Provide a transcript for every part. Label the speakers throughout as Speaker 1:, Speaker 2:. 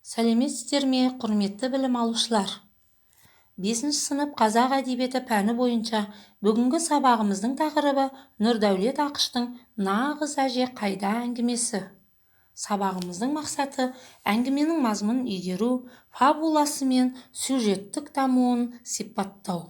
Speaker 1: Сәлеметсіздер ме, құрметті білім алушылар? 5 сынып қазақ әдебиеті пәні бойынша бүгінгі сабағымыздың тақырыбы Нұрдәулет Ақыштың «Нағыз әже қайда» әңгімесі. Сабағымыздың мақсаты әңгіменің мазмұнын игеру, фабуласы мен сюжеттік дамуын сипаттау.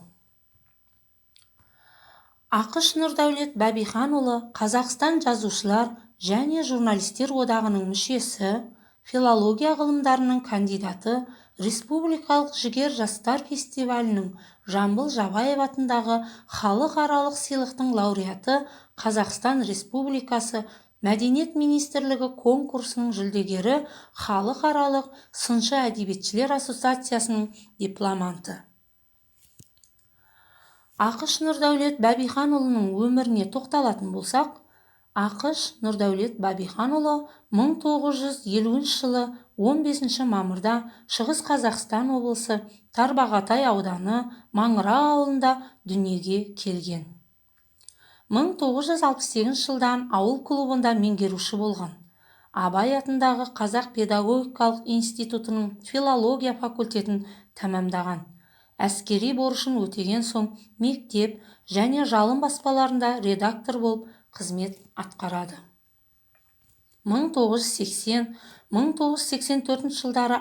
Speaker 1: Ақыш Нұрдәулет Бәбиханұлы Қазақстан жазушылар және журналистер одағының мүшесі, филология ғылымдарының кандидаты, Республикалық жігер жастар фестивалінің Жамбыл Жабаев атындағы халықаралық сыйлықтың лауреаты, Қазақстан Республикасы Мәдениет министрлігі конкурсының жүлдегері, халықаралық сыншы әдебиетшілер ассоциациясының дипломанты. Ақыш Нұрдәулет Бәбиханұлының өміріне тоқталатын болсақ, Ақыш Нұрдәулет Бәбиханұлы 1950 жылы 15 мамырда Шығыс Қазақстан облысы Тарбағатай ауданы Маңыра ауылында дүниеге келген. 1968 жылдан ауыл клубында меңгеруші болған. Абай атындағы Қазақ педагогикалық институтының филология факультетін тәмамдаған. Әскери борышын өтеген соң мектеп және жалын баспаларында редактор болып қызмет атқарады. 1980-1984 жылдары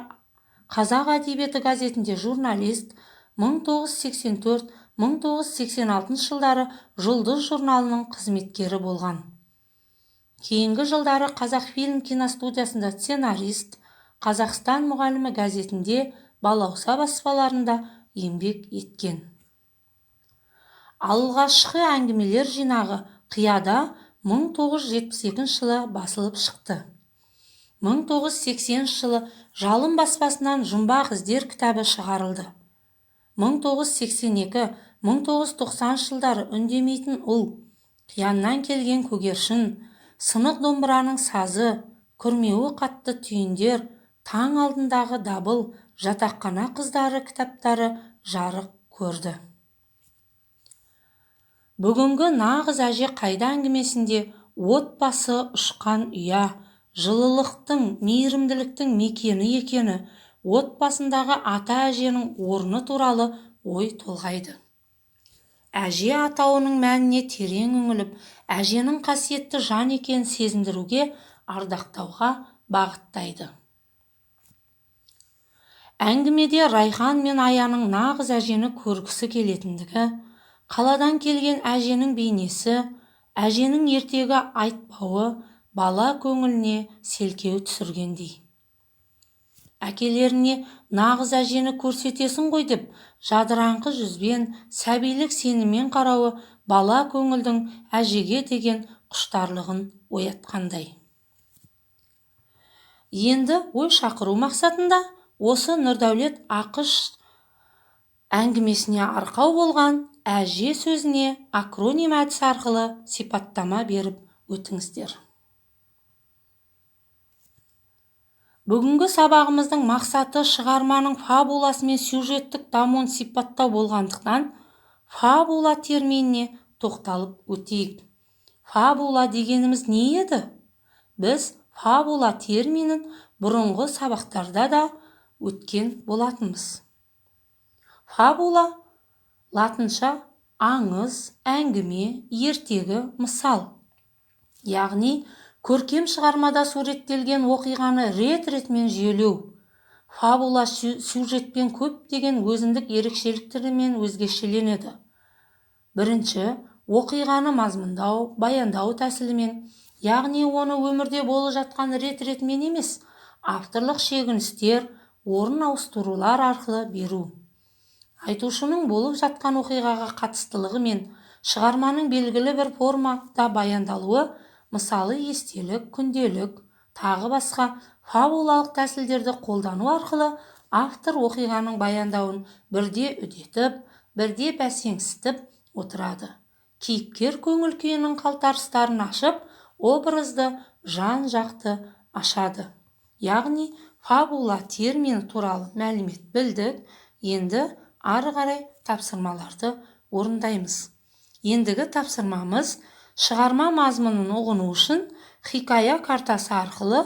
Speaker 1: Қазақ әдебиеті газетінде журналист, 1984-1986 жылдары Жұлдыз журналының қызметкері болған. Кейінгі жылдары Қазақфильм киностудиясында сценарист, Қазақстан мұғалімі газетінде, Балауса баспаларында еңбек еткен. Алғашқы әңгімелер жинағы Қияда 1972 жылы басылып шықты. 1980 жылы Жалын баспасынан Жұмбақ іздер кітабы шығарылды. 1982-1990 жылдары Үндемейтін ұл, Қияннан келген көгершін, Сынық домбыраның сазы, Күрмеуі қатты түйіндер, Таң алдындағы дабыл, Жатақхана қыздары кітаптары жарық көрді. Бүгінгі «Нағыз әже қайда» әңгімесінде отбасы ұшқан ұя, жылылықтың, мейірімділіктің мекені екені, отбасындағы ата-әженің орны туралы ой толғайды. Әже атауының мәніне терең үңіліп, әженің қасиетті жан екенін сезіндіруге, ардақтауға бағыттайды. Әңгімеде Райхан мен Аяның нағыз әжені көргісі келетіндігі, қаладан келген әженің бейнесі, әженің ертегі айтпауы бала көңіліне селкеу түсіргендей. Әкелеріне нағыз әжені көрсетесің ғой деп, жадыраңқы жүзбен, сәбилік сеніммен қарауы бала көңілдің әжеге деген құштарлығын оятқандай. Енді ой шақыру мақсатында осы Нұрдәулет Ақыш әңгімесіне арқау болған әже сөзіне акроним әдісі арқылы сипаттама беріп өтіңіздер. Бүгінгі сабағымыздың мақсаты шығарманың фабуласы мен сюжеттік дамуын сипаттау болғандықтан, фабула терминіне тоқталып өтейік. Фабула дегеніміз не еді? Біз фабула терминін бұрынғы сабақтарда да өткен болатынбыз. Фабула латынша аңыз, әңгіме, ертегі, мысал. Яғни, көркем шығармада суреттелген оқиғаны рет-ретмен жүйелеу. Фабула сюжетпен көптеген өзіндік ерекшеліктерімен өзгешеленеді. Бірінші, оқиғаны мазмұндау, баяндау тәсілімен, яғни оны өмірде болып жатқан рет-ретмен емес, авторлық шегіністер, орын ауыстырулар арқылы беру. Айтушының болып жатқан оқиғаға қатыстылығы мен шығарманың белгілі бір формада баяндалуы, мысалы естелік, күнделік, тағы басқа фабулалық тәсілдерді қолдану арқылы автор оқиғаның баяндауын бірде үдетіп, бірде бәсеңсітіп отырады. Кейіпкер көңіл күйінің қалтарыстарын ашып, образды жан-жақты ашады. Яғни, фабула термині туралы мәлімет білдік, енді ары қарай тапсырмаларды орындаймыз. Ендігі тапсырмамыз шығарма мазмұнын ұғыну үшін хикая картасы арқылы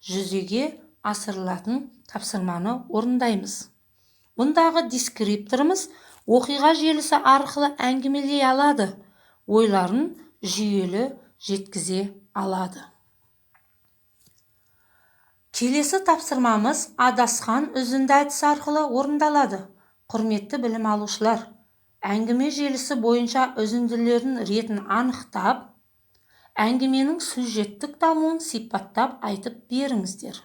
Speaker 1: жүзеге асырылатын тапсырманы орындаймыз. Бұндағы дескрипторымыз оқиға желісі арқылы әңгімелей алады, ойларын жүйелі жеткізе алады. Келесі тапсырмамыз адасқан үзінді әдіс арқылы орындалады. Құрметті білім алушылар, әңгіме желісі бойынша үзінділердің ретін анықтап, әңгіменің сюжеттік дамуын сипаттап айтып беріңіздер.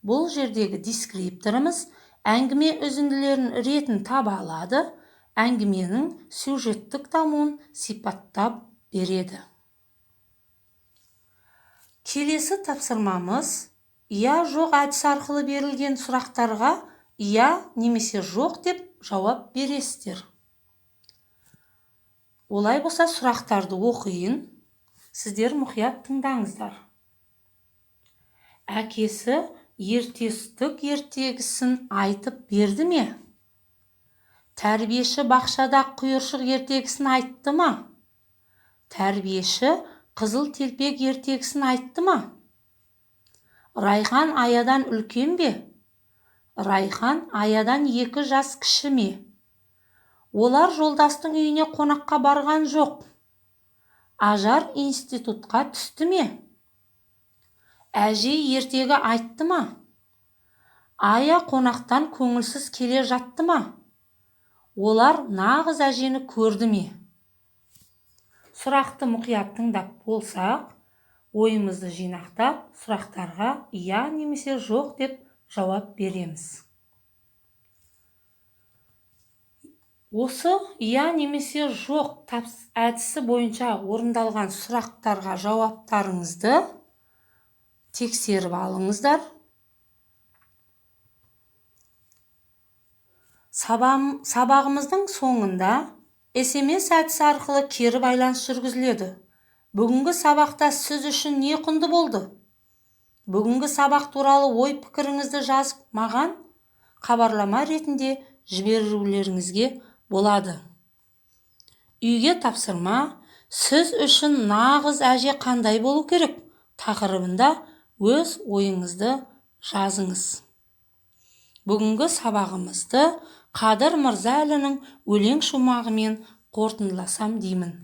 Speaker 1: Бұл жердегі дескрипторымыз әңгіме үзінділерінің ретін таба алады, әңгіменің сюжеттік дамуын сипаттап береді. Келесі тапсырмамыз иә жоқ әдіс арқылы берілген сұрақтарға иә немесе жоқ деп жауап бересіздер. Олай болса сұрақтарды оқиын, сіздер мұқият тыңдаңыздар. Әкесі ертестік ертегісін айтып берді ме? Тәрбиеші бақшада құйыршық ертегісін айтты ма? Тәрбиеші қызыл телпек ертегісін айтты ма? Райхан аядан үлкен бе? Райхан аядан 2 жас кіші ме? Олар жолдастың үйіне қонаққа барған жоқ. Ажар институтқа түсті ме? Әже ертегі айтты ма? Ая қонақтан көңілсіз келе жатты ма? Олар нағыз әжені көрді ме? Сұрақты мұқият тыңдап болсақ, ойымызды жинақтап, сұрақтарға иә немесе жоқ деп жауап береміз. Осы иә немесе жоқ әдісі бойынша орындалған сұрақтарға жауаптарыңызды тексеріп алыңыздар. Сабағымыздың соңында SMS әдісі арқылы кері байланыс жүргізіледі. Бүгінгі сабақта сіз үшін не құнды болды? Бүгінгі сабақ туралы ой пікіріңізді жазып маған хабарлама ретінде жіберулеріңізге болады. Үйге тапсырма, сіз үшін нағыз әже қандай болу керек? Тақырыбында өз ойыңызды жазыңыз. Бүгінгі сабағымызды Қадыр Мырзалының өлең шумағымен қорытындыласам деймін.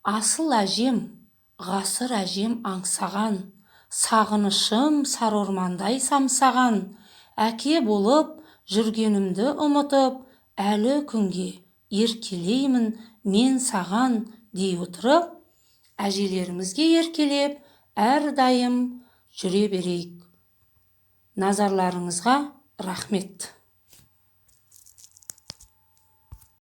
Speaker 1: Асыл әжем, ғасыр әжем аңсаған, сағынышым сары ормандай самсаған, әке болып жүргенімді ұмытып, әлі күнге еркелеймін мен саған дей отырып, әжелерімізге еркелеп, әрдайым жүре берейік. Назарларыңызға рахмет.